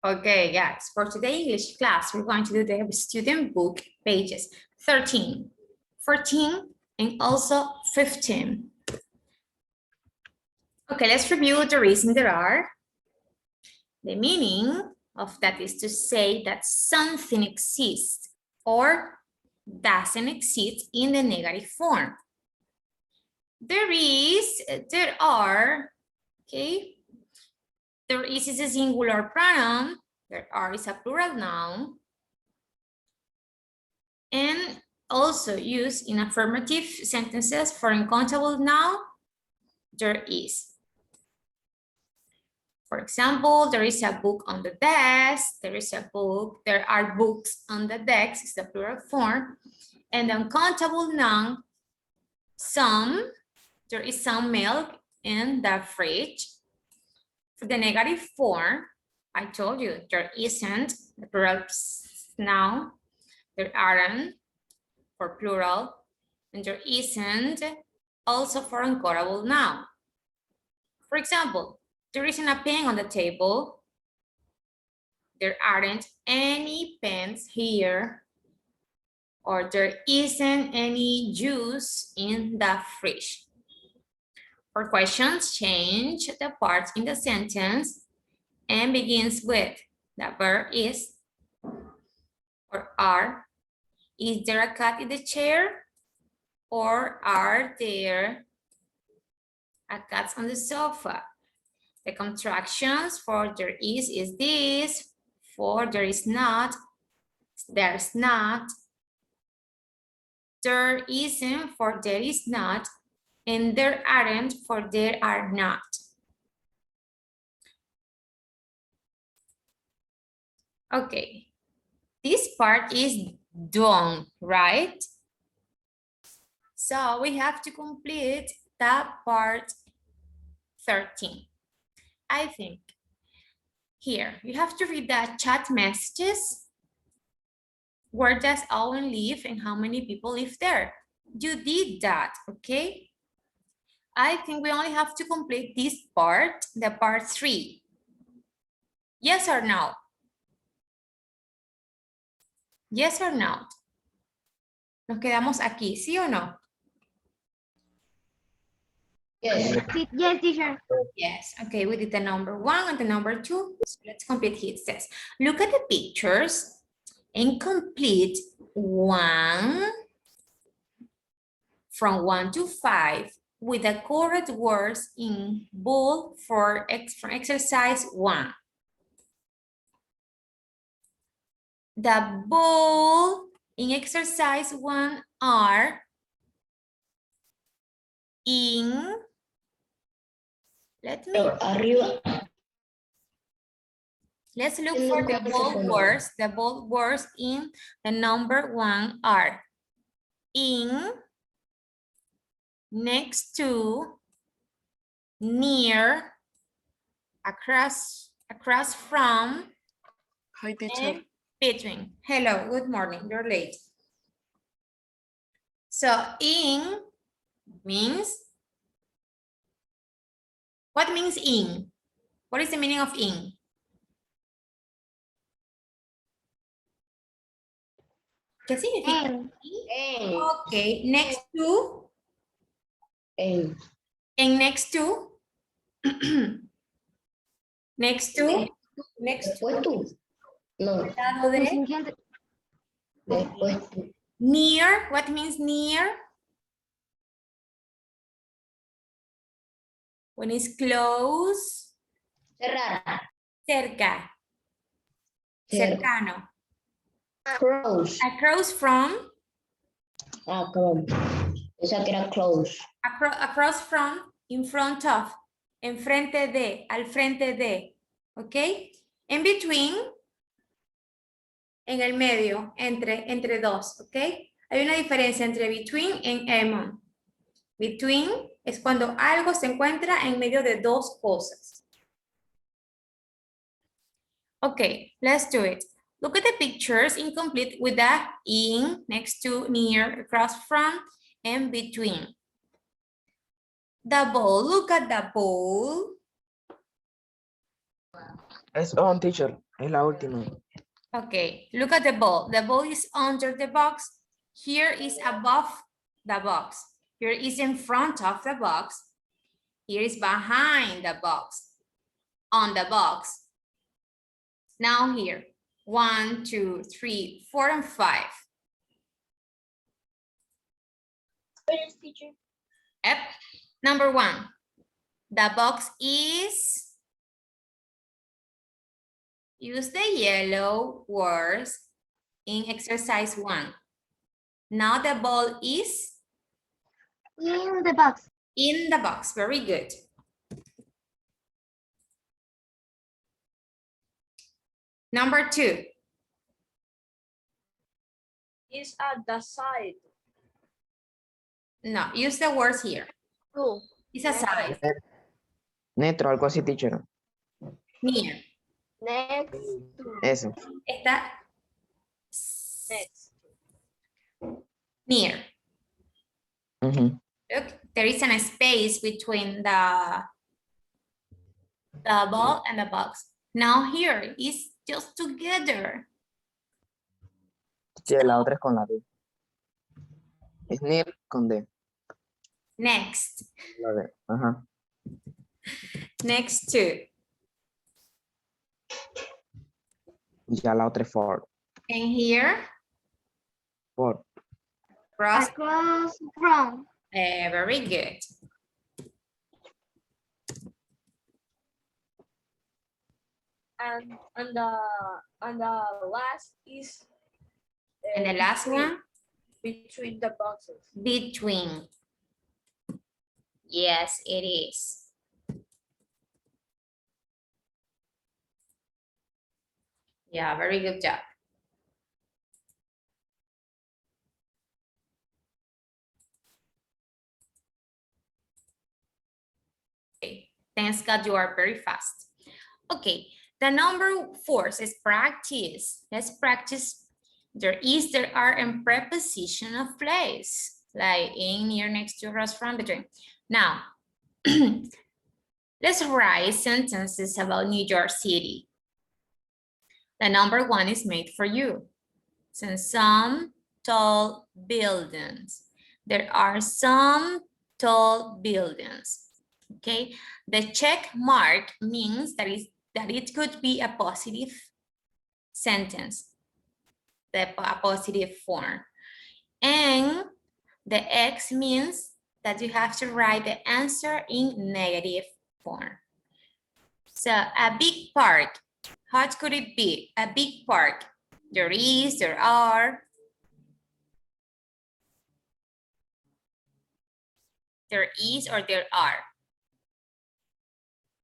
Okay, guys, for today English class, we're going to do the student book pages 13, 14, and also 15. Okay, let's review the reason there are. The meaning of that is to say that something exists or doesn't exist in the negative form. There are, okay? There is a singular pronoun. There are is a plural noun. And also used in affirmative sentences for uncountable noun, there is. For example, there is a book on the desk. There is a book. There are books on the desk. It's the plural form. And the uncountable noun, some. There is some milk in the fridge. For the negative form, I told you there isn't, the plural noun. There aren't for plural, and there isn't also for uncountable noun. For example, there isn't a pen on the table. There aren't any pens here. Or there isn't any juice in the fridge. For questions, change the parts in the sentence and begins with the verb is or are. Is there a cat in the chair? Or are there a cat on the sofa? The contractions for there is this, for there is not, there's not, there isn't for there is not, and there aren't for there are not. Okay, this part is done, right? So we have to complete that part 13. I think here you have to read the chat messages. Where does Owen live and how many people live there? You did that, okay? I think we only have to complete this part, the part 3. Yes or no? Yes or no? ¿Nos quedamos aquí, sí o no? Yes. Yes, teacher. Yes, okay, we did the number 1 and the number 2. So let's complete here. It says, look at the pictures and complete 1 from 1 to 5 with the correct words in bold for exercise 1. The bold in exercise 1 are in. Let's look for the bold words. The bold words in the number 1 are in, next to, near, across from, Hi, teacher. and between. Hello, good morning, you're late. So in means, what means in? What is the meaning of in? ¿Qué significa? Okay, next to. And next to. Next to. Next to. No. Near, what means near? When it's close. Cerca. Cercano. Close. Across from. Esa que era close. Across from, in front of, enfrente de, al frente de, ¿ok? In between, en el medio, entre dos, ¿ok? Hay una diferencia entre between y among. Between es cuando algo se encuentra en medio de dos cosas. Okay, let's do it. Look at the pictures incomplete with the in, next to, near, across from, and between. The bowl, look at the bowl. Es on, teacher. Es la última. Okay, look at the ball. The ball is under the box. Here is above the box. Here is in front of the box. Here is behind the box. On the box. Now here, 1, 2, 3, 4, and 5. Yes, teacher. Yep. Number 1, the box is, use the yellow words in exercise 1. Now the ball is In the box. in the box. Very good. Number 2. Is at the side. No, use the words here. Oh. It's a side, Netro, algo así, teacher. near. Next. Eso. Está Next. near. Ujú. Look, there is a space between the ball and the box. Now here is just together. Sí, la otra es con la D. Es near con D. Next, La D. Ajá. next to. Y ya la otra es for. And here, For. cross. Across from. Very good. And the last is And the last one, between the boxes. between. Yes, it is. Yeah, very good job. Okay, thanks God you are very fast. Okay, the number 4 says practice. Let's practice. There is, there are, and preposition of place. Like in, near, next to, across from, between. Now, let's write sentences about New York City. The number 1 is made for you. Since some tall buildings. There are some tall buildings. Okay, the check mark means that it could be a positive sentence, a positive form. And the X means that you have to write the answer in negative form. So a big park, how could it be? A big park. There is, there are. There is or there are.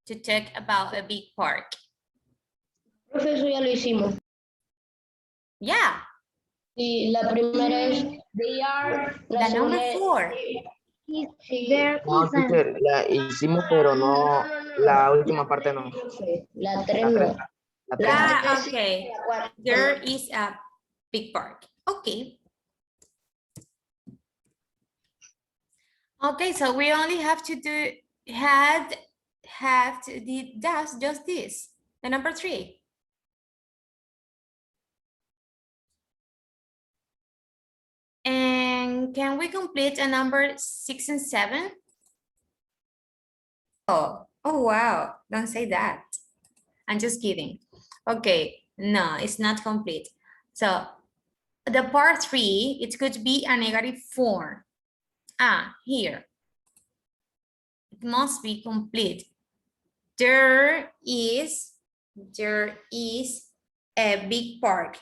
To talk about a big park. Profesor, ya lo hicimos. Yeah, Sí, la primera es they are. La the number segunda es 4. there No, isn't. teacher, la hicimos, pero no, la última parte no. La 3 La tres, no. la tres. Ah, okay. La 4. There is a big park. Okay. Okay, so we only have to do have to do just this. The number 3. And can we complete a number 6 and 7? Oh wow, don't say that. I'm just kidding. Okay, no, it's not complete. So the part 3, it could be a negative form. Here. It must be complete. There is a big park.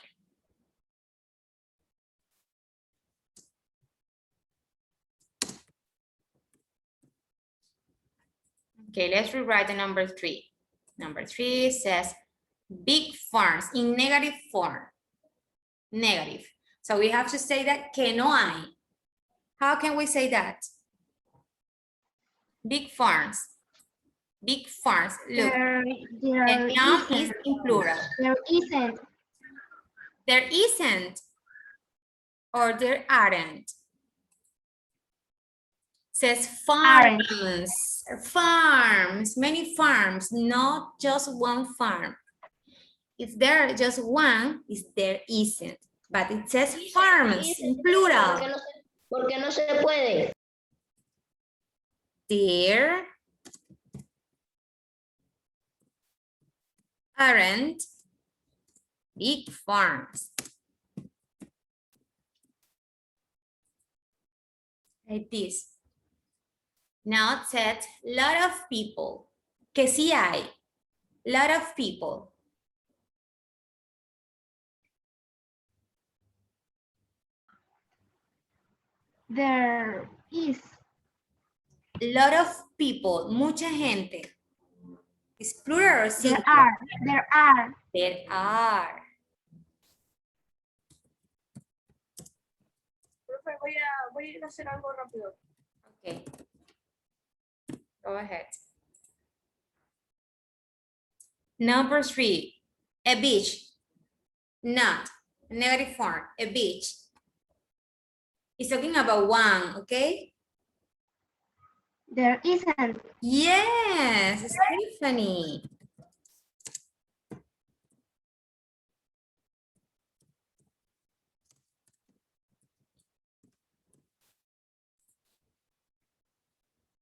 Okay, let's rewrite the number 3. Number 3 says big farms in negative form. Negative. So we have to say that que no hay. How can we say that? Big farms. Big farms. Look, the noun is in plural. There isn't. There isn't or there aren't. Says farms. Farms, many farms, not just one farm. If there just one, is there isn't. But it says farms in plural. ¿Por qué no se puede? There aren't big farms. Like this. Now it said lot of people. Que sí hay. Lot of people. There is. Lot of people. Mucha gente. Is plural or singular? There are. There are. Profe, voy a ir a hacer algo rápido. Okay. Go ahead. Number 3, a beach. Not negative form, a beach. It's talking about one, okay? There isn't. Yes, Stephanie.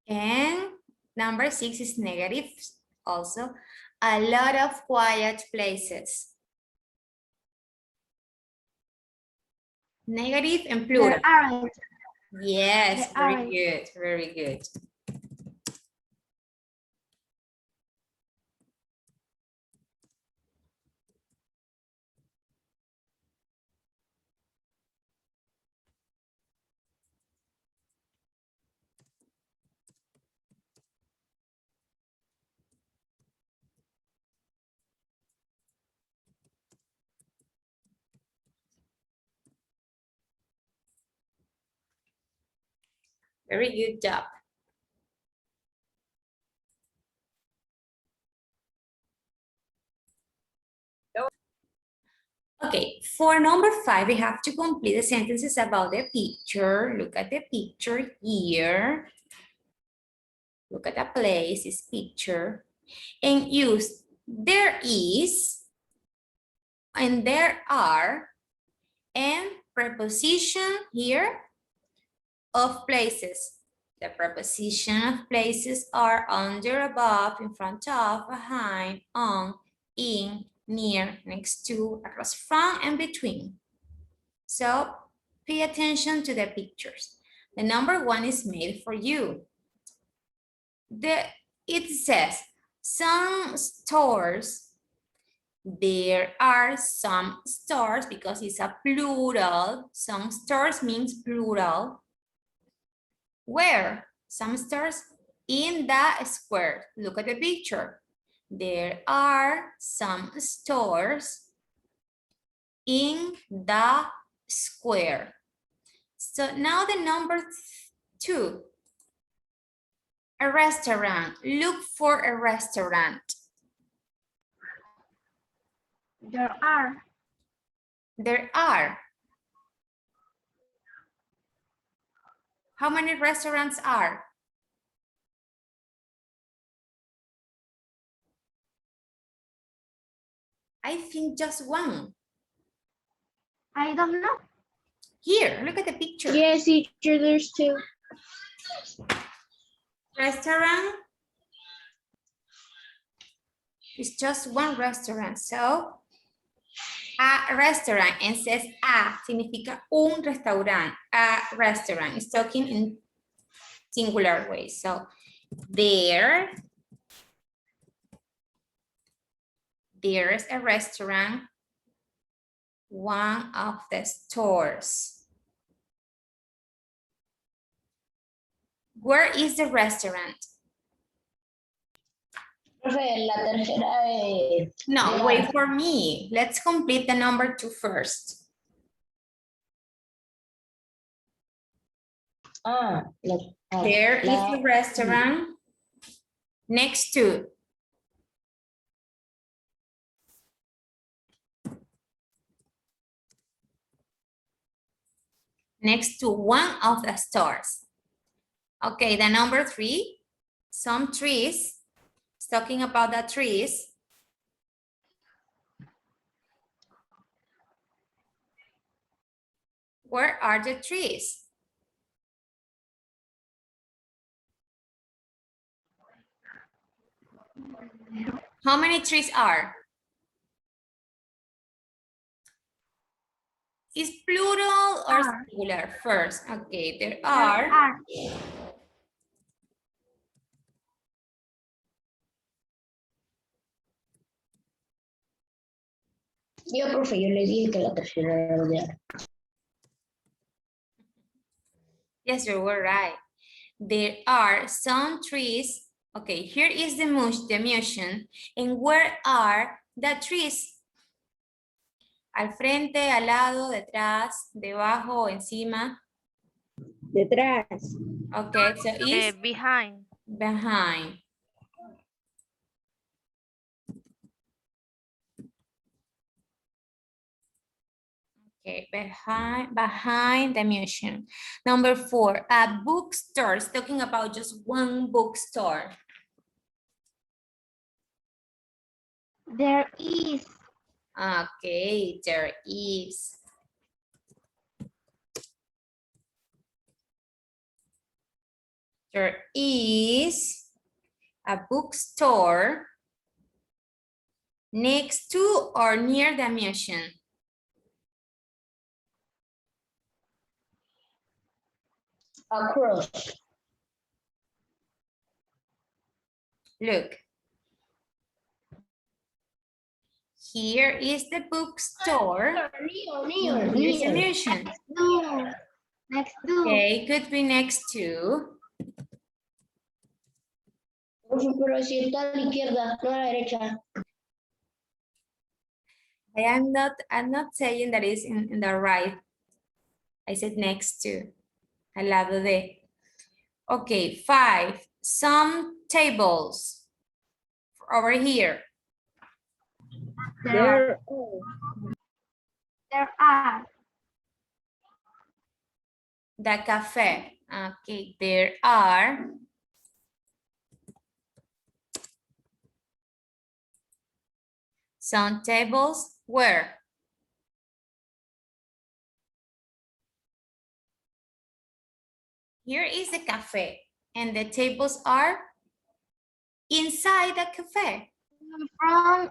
And number 6 is negative also. A lot of quiet places. Negative and plural. There aren't. Yes, There very aren't. good, very good. Very good job. Okay, for number 5, we have to complete the sentences about the picture. Look at the picture here. Look at the place, this picture. And use there is, and there are, and preposition here of places. The preposition of places are under, above, in front of, behind, on, in, near, next to, across from, and between. So pay attention to the pictures. The number 1 is made for you. It says, some stores, there are some stores, because it's a plural. Some stores means plural. Where? Some stores in the square. Look at the picture. There are some stores in the square. So now the number 2. A restaurant. Look for a restaurant. There are. There are. How many restaurants are? I think just one. I don't know. Here, look at the picture. Yes, teacher, there's 2. Restaurant. It's just one restaurant. So, a restaurant, and says a, significa un restaurante. A restaurant. It's talking in singular way. So, there's a restaurant, one of the stores. Where is the restaurant? Profe, la tercera es... No, wait for me. Let's complete the number 2 first. There is a restaurant next to. Next to one of the stores. Okay, the number 3, some trees. It's talking about the trees. Where are the trees? How many trees are? Is plural or singular first? Okay, there are. Yo, profe, yo le dije que la tercera era de Yes, you were right. There are some trees. Okay, here is the motion. And where are the trees? Al frente, al lado, detrás, debajo, encima. Detrás. Okay, so is Behind. behind. Okay, behind the museum. Number 4, a bookstore. It's talking about just one bookstore. There is. Okay, there is. There is a bookstore next to or near the museum. across. Look. Here is the bookstore. Near. Here's the museum. No. Next to. Okay, could be next to. Profe, pero si está a la izquierda, no a la derecha. I'm not saying that is in the right. I said next to. Al lado de. Okay, 5. Some tables. Over here. There are. The cafe. Okay, there are. Some tables. Where? Here is the cafe. And the tables are inside the cafe. From.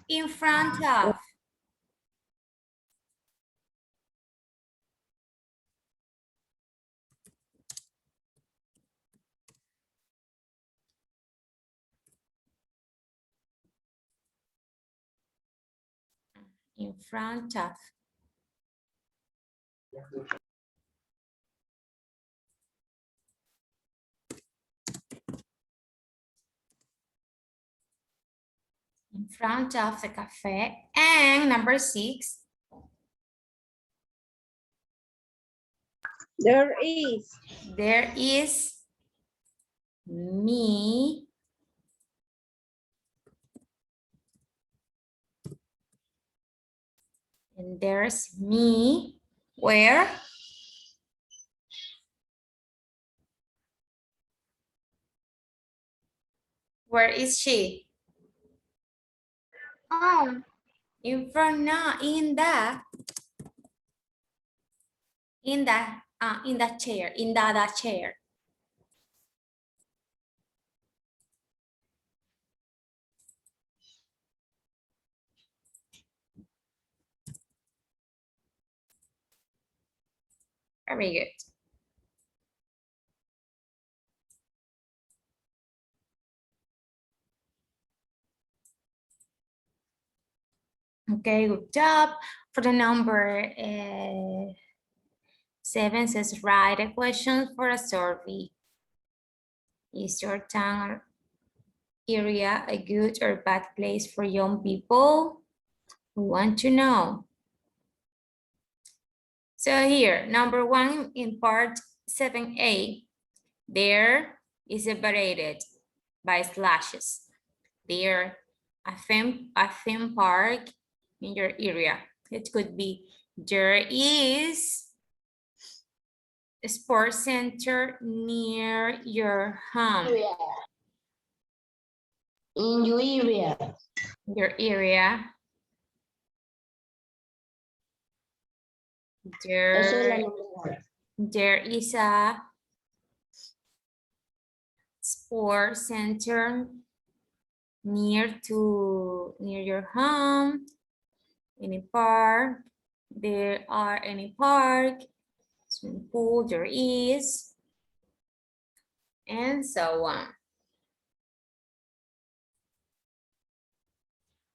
In front of. In front of. In front of the cafe. And number 6. There is. There is me. And there's me. Where? Where is she? In front, no, in the chair, in the chair. Very good. Okay, good job. For the number 7 says write a question for a survey. Is your town area a good or bad place for young people? We want to know. So here, number 1 in part 7A, there is separated by slashes. There, a theme park in your area. It could be, there is a sports center near your home. In your area. Your area. Esa es la There, número 1. there is a sports center near your home. Any park. There are any park. Swimming pool, there is. And so on.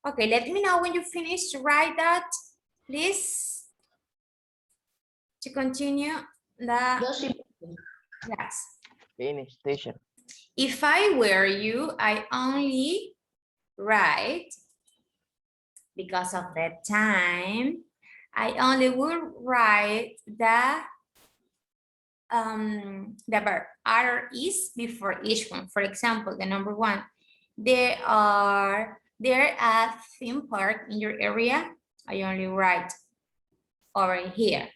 Okay, let me know when you finish to write that, please. To continue the Yo sí. class. Finish, teacher. If I were you, I only write, because of that time, I only will write the verb are is before each one. For example, the number 1, there a theme park in your area. I only write over here.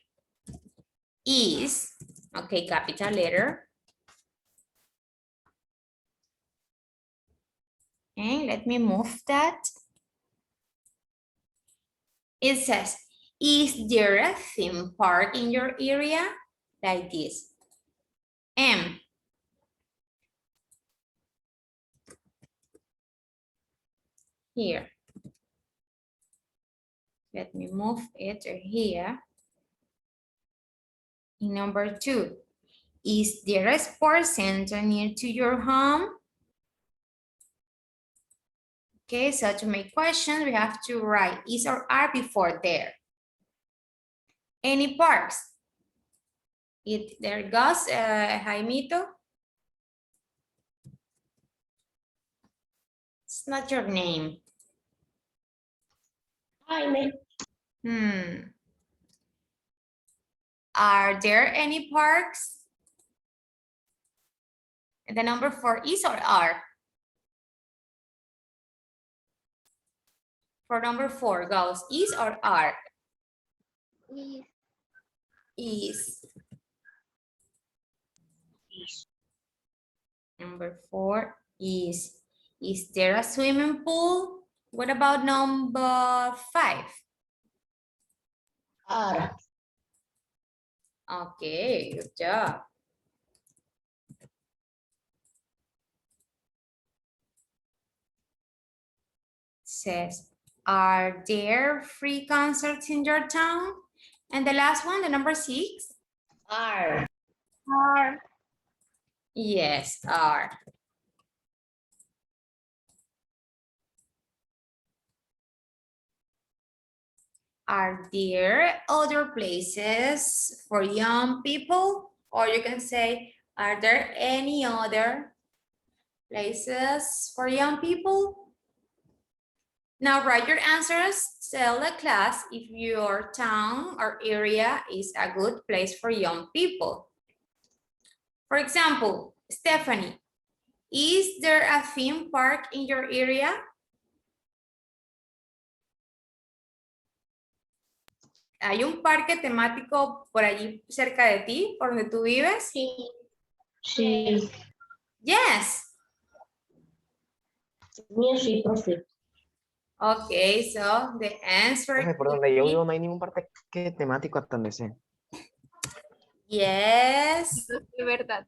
Is, okay, capital letter. And let me move that. It says, is there a theme park in your area? Like this. M. Here. Let me move it here. In number 2, is there a sports center near to your home? Okay, so to make questions, we have to write is or are before there. Any parks? There goes Jaimito. It's not your name. Jaime. Are there any parks? And the number 4 is or are? For number 4 goes is or are? Is. Is. Number 4 is. Is there a swimming pool? What about number 5? Are. Okay, good job. Says, are there free concerts in your town? And the last one, the number 6? Are. Are. Yes, are. Are there other places for young people? Or you can say, are there any other places for young people? Now write your answers. Tell the class if your town or area is a good place for young people. For example, Stephanie, is there a theme park in your area? ¿Hay un parque temático por allí cerca de ti, por donde tú vives? Sí. Sí. Yes. Mío sí, profe. Okay, so the answer Profe, por donde yo vivo no hay ningún parque temático hasta donde sé. yes. De verdad.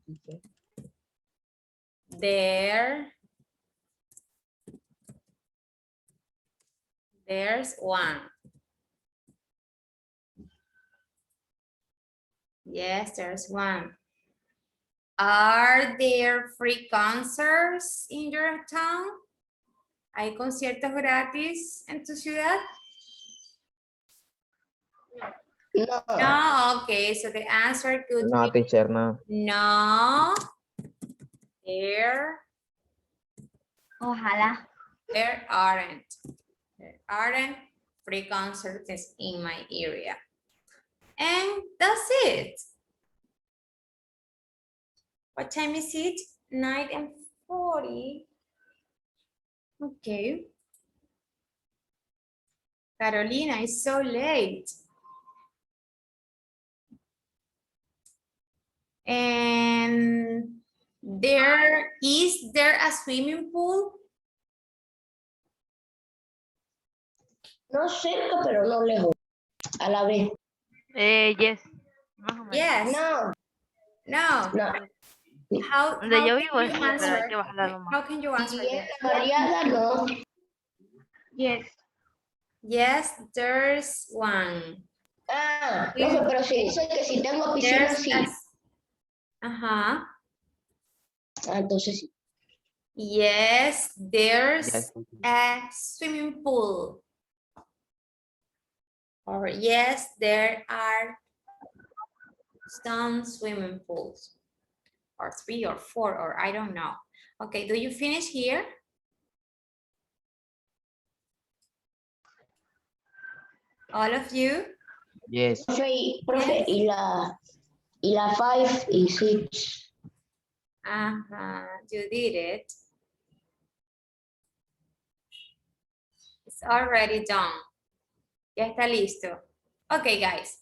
There's one. Yes, there's one. Are there free concerts in your town? ¿Hay conciertos gratis en tu ciudad? No. No, okay, so the answer could No, be teacher, no. no. Ojalá. There aren't. There aren't free concerts in my area. And that's it. What time is it? 9:40. Okay. Carolina, it's so late. And is there a swimming pool? No cerca, pero no lejos. A la vez. Yes. Más o menos. Yes. No, No. no. How Donde yo can vivo you sí, pero hay answer? que bajarlo más. How can you answer Y en this? la barriada no. Yes. Yes, there's one. Ah, no sé, pero si dice que si tengo piscina, There's sí. uh-huh. Ah, entonces sí. Yes, there's Yes. a swimming pool. Or yes, there are some swimming pools. Or 3 or 4, or I don't know. Okay, do you finish here? All of you? Yes. Profe, y la 5 y 6. You did it. It's already done. Ya está listo. Okay, guys.